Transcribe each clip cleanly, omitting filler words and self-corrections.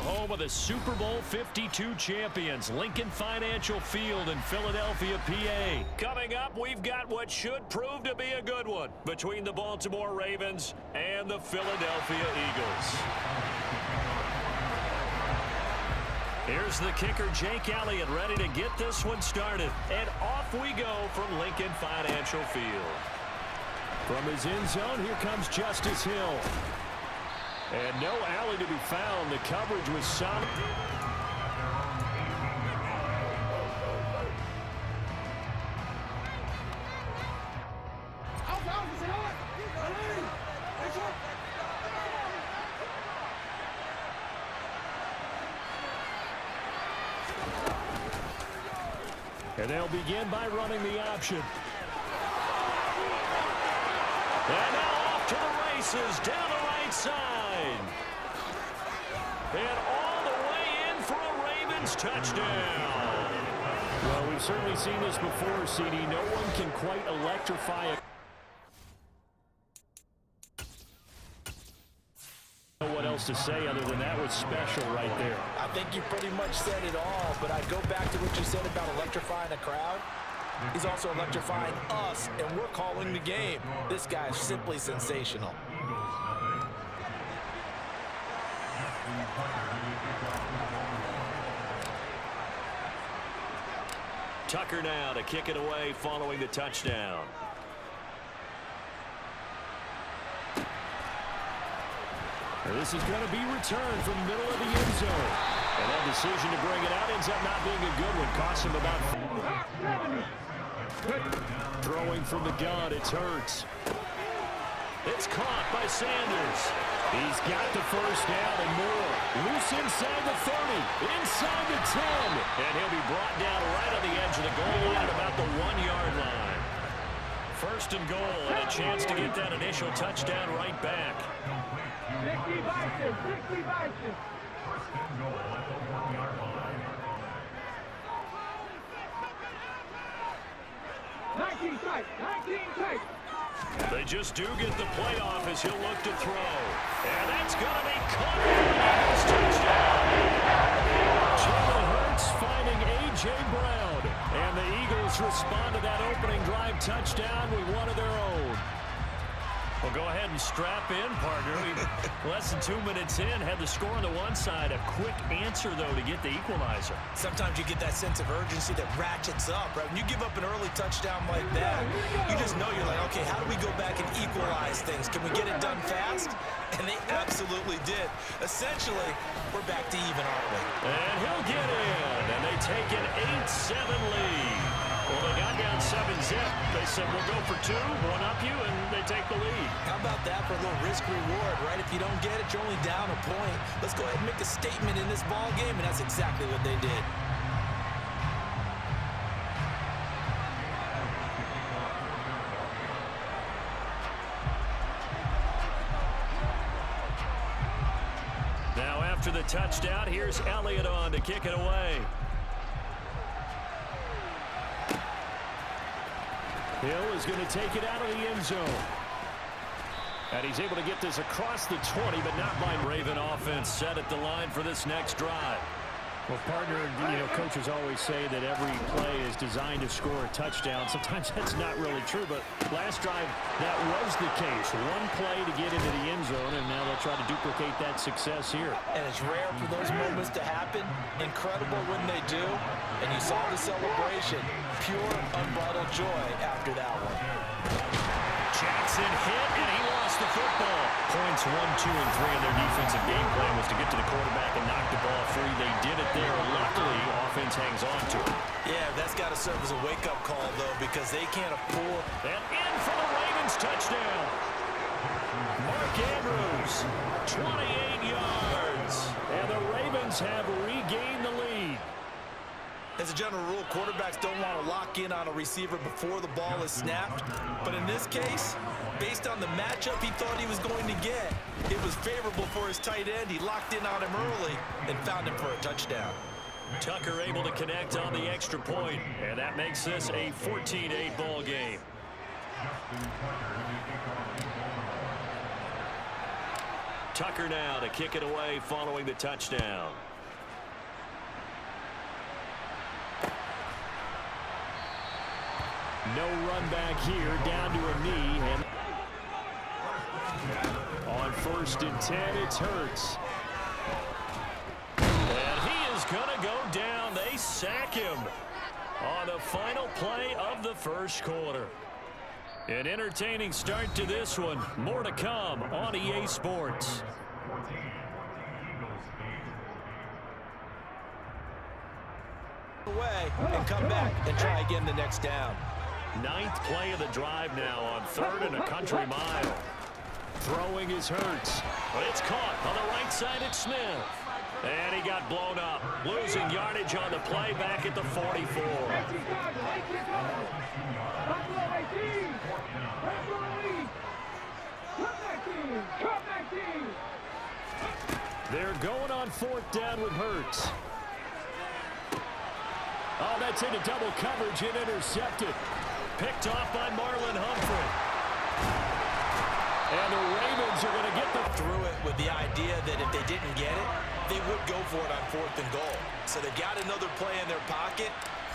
home of the Super Bowl 52 champions, Lincoln Financial Field in Philadelphia, PA. Coming up, we've got what should prove to be a good one between the Baltimore Ravens and the Philadelphia Eagles. Here's the kicker, Jake Elliott, ready to get this one started. And off we go from Lincoln Financial Field. From his end zone, here comes Justice Hill. And no alley to be found. The coverage was solid. And they'll begin by running the option. And now off to the races, down the right side. And all the way in for a Ravens touchdown. Well, we've certainly seen this before, CD. No one can quite electrify it. What else to say other than that was special right there? I think you pretty much said it all, but I go back to what you said about electrifying a crowd. He's also electrifying us, and we're calling the game. This guy is simply sensational. Tucker now to kick it away following the touchdown. This is going to be returned from the middle of the end zone. And that decision to bring it out ends up not being a good one. Costs him about... Throwing from the gun, it's Hurts. It's caught by Sanders. He's got the first down and more. Loose inside the 30, inside the 10. And he'll be brought down right on the edge of the goal line at about the 1-yard line. First and goal, and a chance to get that initial touchdown right back. 60 Vikings, 60 Vikings. First and goal at the 1-yard line. 19 tight, 19 tight. They just do get the playoff as he'll look to throw. And that's going to be caught for the Eagles touchdown. Jalen Hurts finding A.J. Brown. And the Eagles respond to that opening drive touchdown with one of their own. Well, go ahead and strap in, partner. Less than 2 minutes in, had the score on the one side. A quick answer, though, to get the equalizer. Sometimes you get that sense of urgency that ratchets up, right? When you give up an early touchdown like that, you just know you're like, okay, how do we go back and equalize things? Can we get it done fast? And they absolutely did. Essentially, we're back to even, aren't we? And he'll get in, and they take an 8-7 lead. Well, they got down 7-zip. They said, we'll go for 2, one up you, and they take the lead. How about that for a little risk-reward, right? If you don't get it, you're only down a point. Let's go ahead and make a statement in this ball game, and that's exactly what they did. Now after the touchdown, here's Elliott on to kick it away. Hill is going to take it out of the end zone. And he's able to get this across the 20, but not by Raven offense set at the line for this next drive. Well, partner, you know, coaches always say that every play is designed to score a touchdown. Sometimes that's not really true, but last drive, that was the case. One play to get into the end zone, and now they'll try to duplicate that success here. And it's rare for those moments to happen. Incredible when they do. And you saw the celebration. Pure, unbridled joy after that one. Jackson hit, and he lost the football. Points 1, 2, and 3 in their defensive game plan was to get to the quarterback and knock the ball free. They did it there. Luckily, offense hangs on to it. Yeah, that's got to serve as a wake-up call, though, because they can't afford. And in for the Ravens touchdown. Mark Andrews, 28 yards. And the Ravens have regained the lead. As a general rule, quarterbacks don't want to lock in on a receiver before the ball is snapped. But in this case, based on the matchup he thought he was going to get, it was favorable for his tight end. He locked in on him early and found him for a touchdown. Tucker able to connect on the extra point, and that makes this a 14-8 ball game. Tucker now to kick it away following the touchdown. No run back here, down to a knee. And on 1st and 10, it's Hurts. And he is going to go down. They sack him on the final play of the 1st quarter. An entertaining start to this one. More to come on EA Sports. Away and come back and try again the next down. 9th play of the drive now on 3rd and a country mile. Throwing is Hurts. But it's caught on the right side. It's Smith. And he got blown up. Losing yardage on the play back at the 44. They're going on 4th down with Hurts. Oh, that's into double coverage and intercepted. Picked off by Marlon Humphrey. And the Ravens are going to get the through it with the idea that if they didn't get it, they would go for it on 4th and goal. So they got another play in their pocket.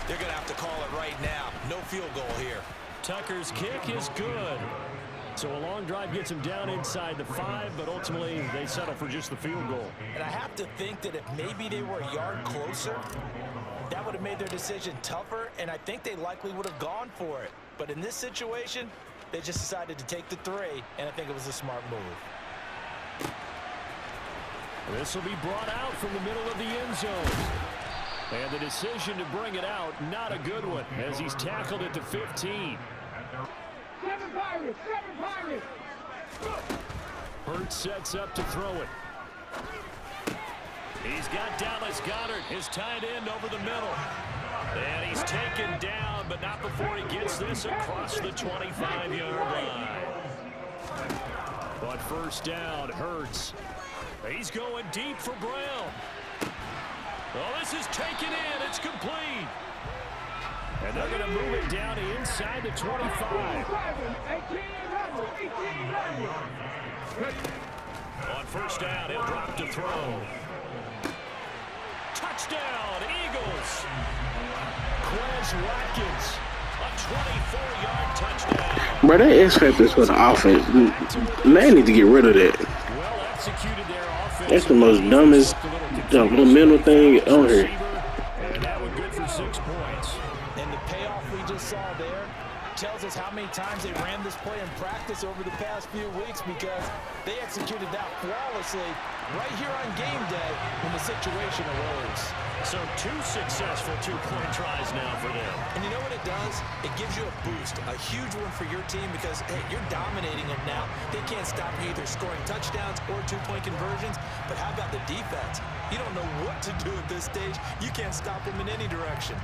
They're going to have to call it right now. No field goal here. Tucker's kick is good. So a long drive gets him down inside the 5, but ultimately they settle for just the field goal. And I have to think that if maybe they were a yard closer, that would have made their decision tougher, and I think they likely would have gone for it. But in this situation, they just decided to take the 3, and I think it was a smart move. This will be brought out from the middle of the end zone. And the decision to bring it out, not a good one, as he's tackled at the 15. 7 Pirates! 7 Pirates! Hurts sets up to throw it. He's got Dallas Goedert, his tight end, over the middle. And he's taken down, but not before he gets this across the 25-yard line. But 1st down, Hurts. He's going deep for Brown. Oh, this is taken in. It's complete. And they're going to move it down to inside the 25. On 1st down, he'll drop to throw. Touchdown, Eagles. Quez Watkins, a 24-yard touchdown. Bro, they expect this for the offense. They need to get rid of that. Well executed their offense. That's the most dumbest mental thing on here. And that one good for 6 points. And the payoff we just saw there tells us how many times they ran this play in practice over the past few weeks, because they executed that flawlessly right here on game day when the situation arose. So 2 successful 2-point tries now for them. And you know what it does? It gives you a boost, a huge one for your team, because, hey, you're dominating them now. They can't stop you either scoring touchdowns or 2-point conversions. But how about the defense? You don't know what to do at this stage. You can't stop them in any direction.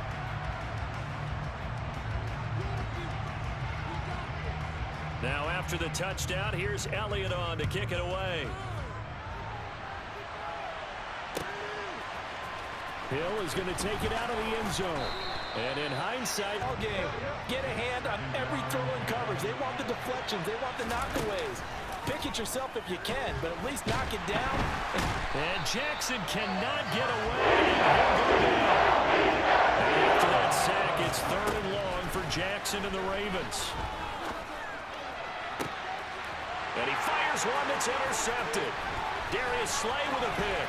Now after the touchdown, here's Elliott on to kick it away. Hill is going to take it out of the end zone. And in hindsight, All game, get a hand on every throw in coverage. They want the deflections. They want the knockaways. Pick it yourself if you can, but at least knock it down. And Jackson cannot get away. And he'll go down. And after that sack, it's 3rd and long for Jackson and the Ravens. And he fires one that's intercepted. Darius Slay with a pick.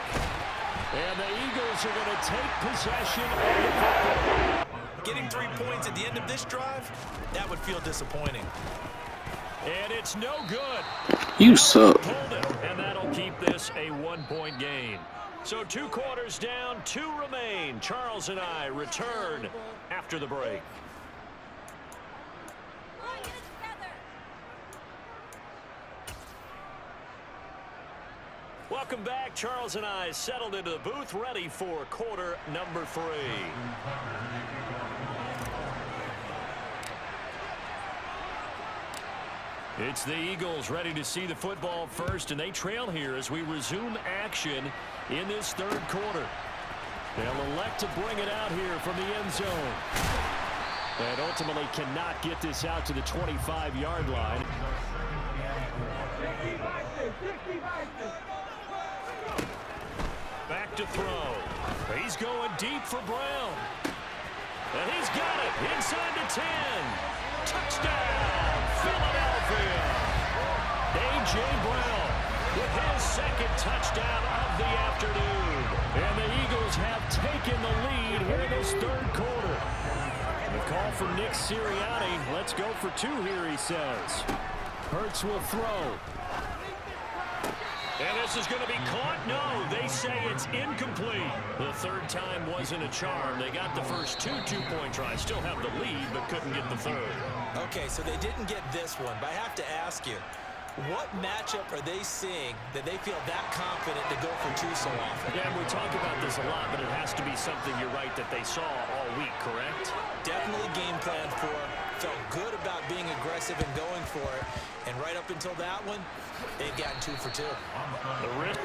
And the Eagles are going to take possession of the football. Getting 3 points at the end of this drive, that would feel disappointing. And it's no good. You suck. Pulled it, and that'll keep this a 1-point game. So 2 quarters down, 2 remain. Charles and I return after the break. Welcome back. Charles and I settled into the booth, ready for quarter number 3. It's the Eagles ready to see the football first, and they trail here as we resume action in this 3rd quarter. They'll elect to bring it out here from the end zone. And ultimately cannot get this out to the 25-yard line. Back to throw. He's going deep for Brown. And he's got it inside the 10. Touchdown, Philadelphia. A.J. Brown with his second touchdown of the afternoon. And the Eagles have taken the lead here in this third quarter. The call from Nick Sirianni. Let's go for two here, he says. Hurts will throw. And this is going to be caught. No, they say it's incomplete. The third time wasn't a charm. They got the first two-point tries. Still have the lead, but couldn't get the third. Okay, so they didn't get this one, but I have to ask you, what matchup are they seeing that they feel that confident to go for two so often? Yeah, we talk about this a lot, but it has to be something, you're right, that they saw all week, correct? Definitely game planned for. Felt good about being aggressive and going for it. And right up until that one, they've gotten 2 for 2. The rip.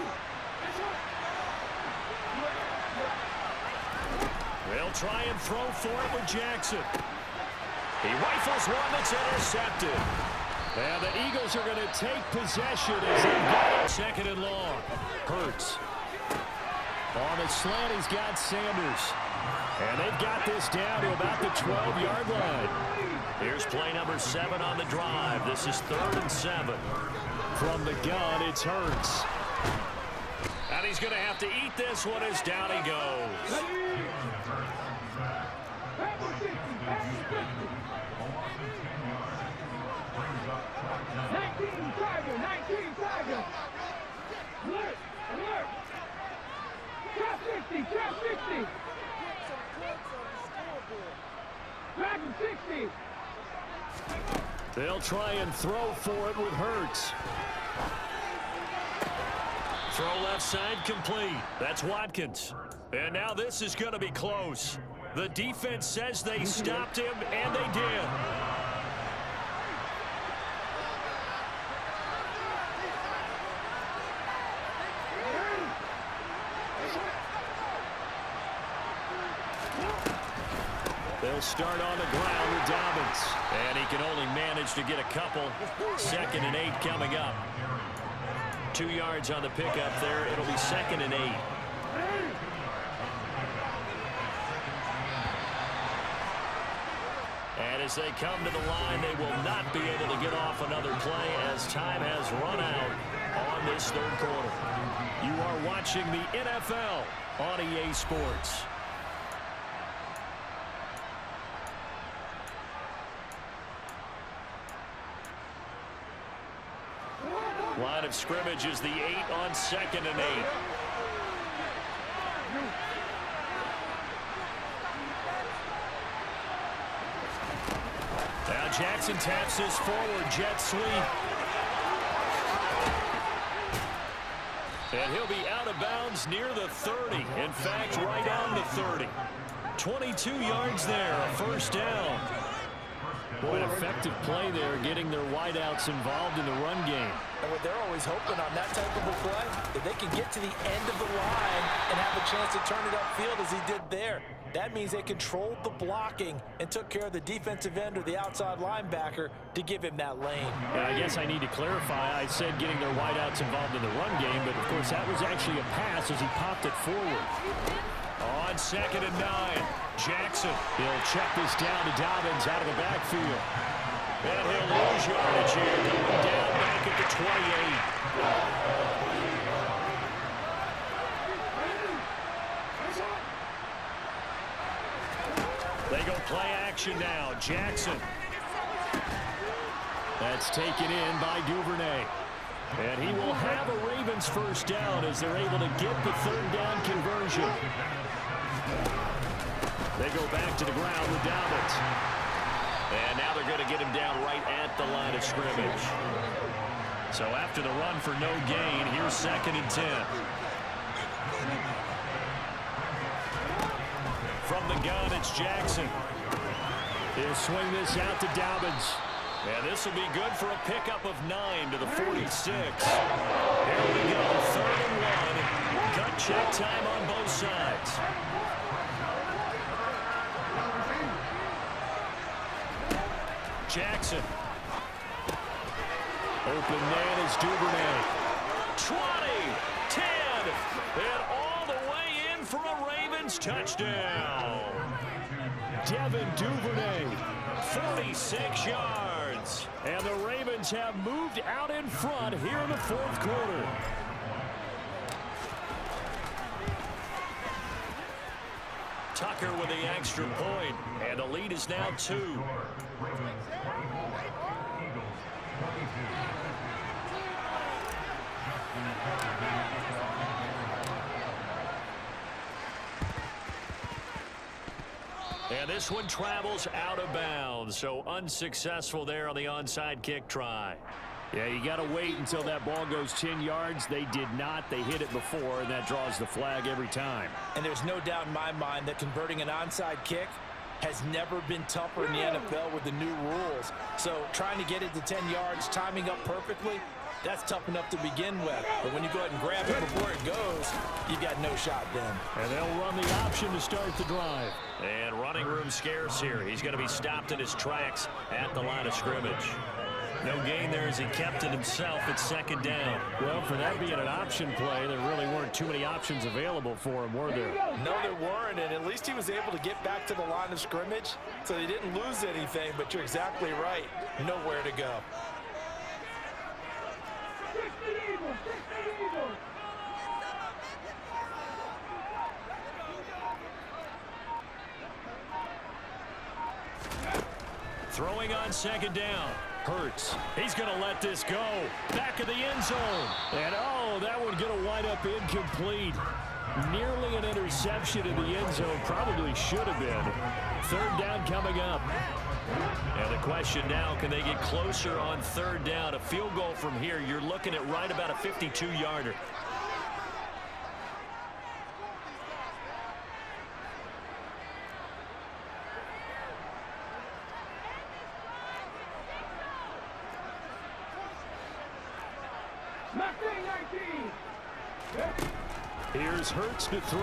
They'll try and throw for it with Jackson. He rifles one that's intercepted. And the Eagles are going to take possession as they get it. Second and long. Hurts. On the slant, he's got Sanders. And they've got this down to about the 12-yard line. Here's play number 7 on the drive. This is 3rd and 7. From the gun, it's Hurts. And he's going to have to eat this one as down he goes. They'll try and throw for it with Hurts. Throw left side complete. That's Watkins. And now this is going to be close. The defense says they stopped him, and they did. They'll start on the ground with Dobbins. And he can only manage to get a couple. 2nd and 8 coming up. 2 yards on the pickup there. It'll be 2nd and 8. And as they come to the line, they will not be able to get off another play as time has run out on this third quarter. You are watching the NFL on EA Sports. Line of scrimmage is the 8 on 2nd and 8. Now Jackson taps his forward jet sweep. And he'll be out of bounds near the 30. In fact, right on the 30. 22 yards there, a first down. Boy, an effective play there, getting their wideouts involved in the run game. And what they're always hoping on that type of a play, that they can get to the end of the line and have a chance to turn it upfield as he did there. That means they controlled the blocking and took care of the defensive end or the outside linebacker to give him that lane. Yeah, I guess I need to clarify. I said getting their wideouts involved in the run game, but of course that was actually a pass as he popped it forward. On 2nd and 9, Jackson. He'll check this down to Dobbins out of the backfield. And he'll lose yardage here, going down back at the 28. They go play action now. Jackson. That's taken in by Duvernay. And he will have a Ravens first down as they're able to get the 3rd down conversion. They go back to the ground with Dobbins. And now they're going to get him down right at the line of scrimmage. So after the run for no gain, here's 2nd and 10. From the gun, it's Jackson. He'll swing this out to Dobbins. And this will be good for a pickup of 9 to the 46. Here we go, 3rd and 1. Gut check time on both sides. Jackson. Open man is Duvernay. 20, 10, and all the way in for a Ravens touchdown. Devin Duvernay, 46 yards. And the Ravens have moved out in front here in the fourth quarter. Tucker with the extra point, and the lead is now 2. And this one travels out of bounds, so unsuccessful there on the onside kick try. Yeah, you got to wait until that ball goes 10 yards. They did not. They hit it before, and that draws the flag every time. And there's no doubt in my mind that converting an onside kick has never been tougher in the NFL with the new rules. So trying to get it to 10 yards, timing up perfectly, that's tough enough to begin with. But when you go ahead and grab it before it goes, you've got no shot then. And they'll run the option to start the drive. And running room scarce here. He's going to be stopped in his tracks at the line of scrimmage. No gain there as he kept it himself at second down. Well, for that being an option play, there really weren't too many options available for him, were there? No, there weren't, and at least he was able to get back to the line of scrimmage, so they didn't lose anything, but you're exactly right. Nowhere to go. Throwing on second down. Hurts. He's going to let this go. Back of the end zone. And, oh, that one going to wind up incomplete. Nearly an interception in the end zone. Probably should have been. Third down coming up. And the question now, can they get closer on third down? A field goal from here, you're looking at right about a 52-yarder. Here's Hurts to throw.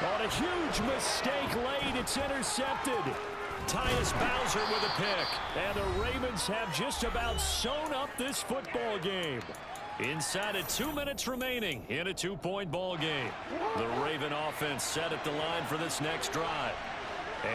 On a huge mistake late, it's intercepted. Tyus Bowser with a pick. And the Ravens have just about sewn up this football game. Inside of 2 minutes remaining in a 2-point ball game. The Raven offense set at the line for this next drive.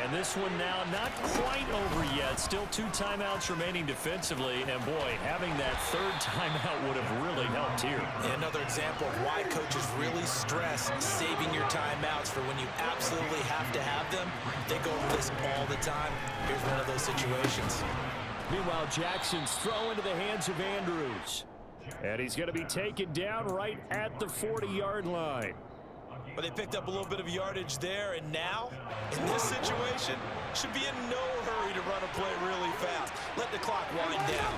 And this one now not quite over yet. Still 2 timeouts remaining defensively. And, boy, having that third timeout would have really helped here. And another example of why coaches really stress saving your timeouts for when you absolutely have to have them. They go over this all the time. Here's one of those situations. Meanwhile, Jackson's throw into the hands of Andrews. And he's going to be taken down right at the 40-yard line. But they picked up a little bit of yardage there, and now, in this situation, should be in no hurry to run a play really fast. Let the clock wind down.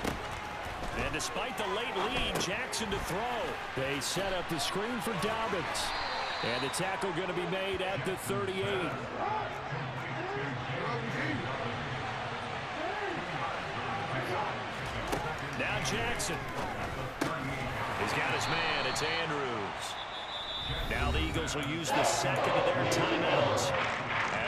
And despite the late lead, Jackson to throw. They set up the screen for Dobbins. And the tackle going to be made at the 38. Now Jackson. He's got his man. It's Andrews. Now the Eagles will use the second of their timeouts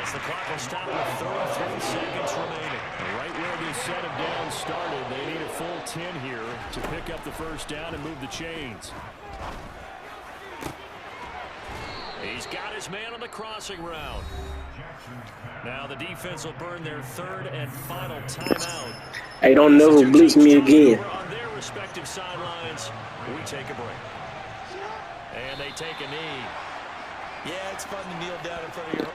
as the clock will stop with 33 seconds remaining. Right where this set of downs started, they need a full 10 here to pick up the first down and move the chains. He's got his man on the crossing route. Now the defense will burn their third and final timeout. Hey, don't never blitz me again. On their respective sidelines, we take a break. And they take a knee. Yeah, it's fun to kneel down in front of your